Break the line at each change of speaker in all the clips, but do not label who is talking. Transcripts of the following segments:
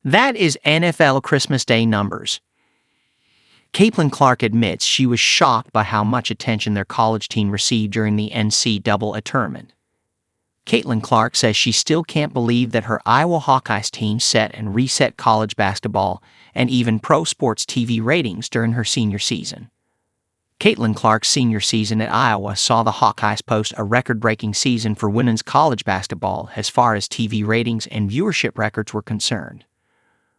That is NFL Christmas Day numbers. Caitlin Clark admits she was shocked by how much attention their college team received during the NCAA tournament. Caitlin Clark says she still can't believe that her Iowa Hawkeyes team set and reset college basketball and even pro sports TV ratings during her senior season. Caitlin Clark's senior season at Iowa saw the Hawkeyes post a record-breaking season for women's college basketball as far as TV ratings and viewership records were concerned.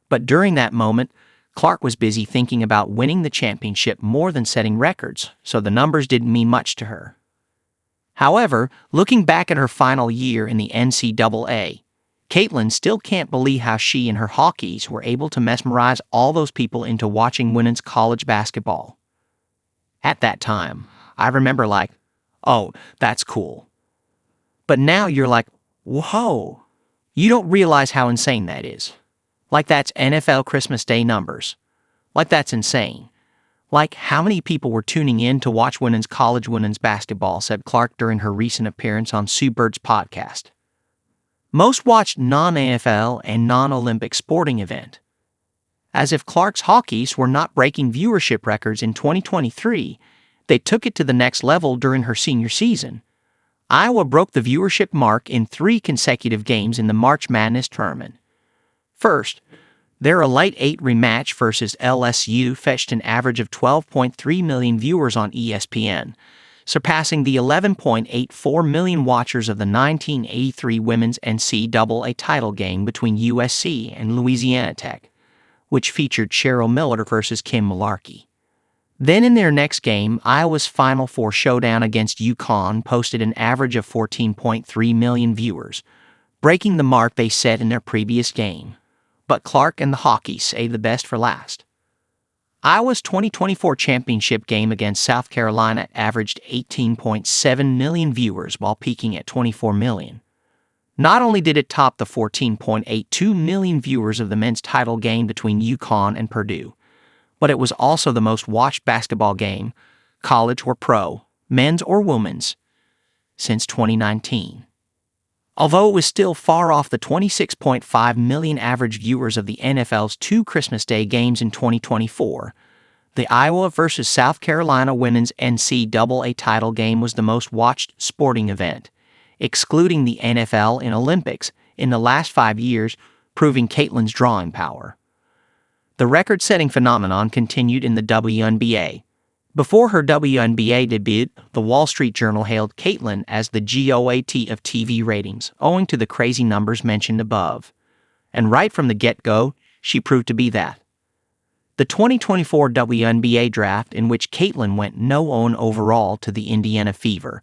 But during that moment, Clark was busy thinking about winning the championship more than setting records, so the numbers didn't mean much to her. However, looking back at her final year in the NCAA, Caitlin still can't believe how she and her Hawkeyes were able to mesmerize all those people into watching women's college basketball. At that time, I remember like, oh, that's cool. But now you're like, whoa, you don't realize how insane that is. Like that's NFL Christmas Day numbers. Like that's insane. Like how many people were tuning in to watch women's basketball, said Clark during her recent appearance on Sue Bird's podcast. Most watched non-NFL and non-Olympic sporting event. As if Clark's Hawkeyes were not breaking viewership records in 2023, they took it to the next level during her senior season. Iowa broke the viewership mark in 3 consecutive games in the March Madness tournament. First, their Elite 8 rematch versus LSU fetched an average of 12.3 million viewers on ESPN, surpassing the 11.84 million watchers of the 1983 women's NCAA title game between USC and Louisiana Tech, which featured Cheryl Miller versus Kim Mullarkey. Then in their next game, Iowa's Final Four showdown against UConn posted an average of 14.3 million viewers, breaking the mark they set in their previous game. But Clark and the Hawkeyes saved the best for last. Iowa's 2024 championship game against South Carolina averaged 18.7 million viewers while peaking at 24 million. Not only did it top the 14.82 million viewers of the men's title game between UConn and Purdue, but it was also the most watched basketball game, college or pro, men's or women's, since 2019. Although it was still far off the 26.5 million average viewers of the NFL's 2 Christmas Day games in 2024, the Iowa versus South Carolina women's NCAA title game was the most watched sporting event, excluding the NFL and Olympics, in the last 5 years, proving Caitlin's drawing power. The record-setting phenomenon continued in the WNBA. Before her WNBA debut, the Wall Street Journal hailed Caitlin as the GOAT of TV ratings, owing to the crazy numbers mentioned above. And right from the get-go, she proved to be that. The 2024 WNBA draft, in which Caitlin went no-own overall to the Indiana Fever,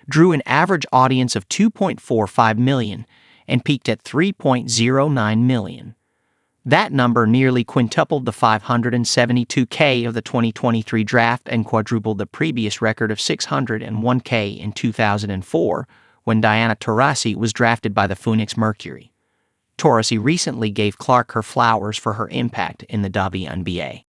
drew an average audience of 2.45 million and peaked at 3.09 million. That number nearly quintupled the 572K of the 2023 draft and quadrupled the previous record of 601K in 2004, when Diana Taurasi was drafted by the Phoenix Mercury. Taurasi recently gave Clark her flowers for her impact in the WNBA.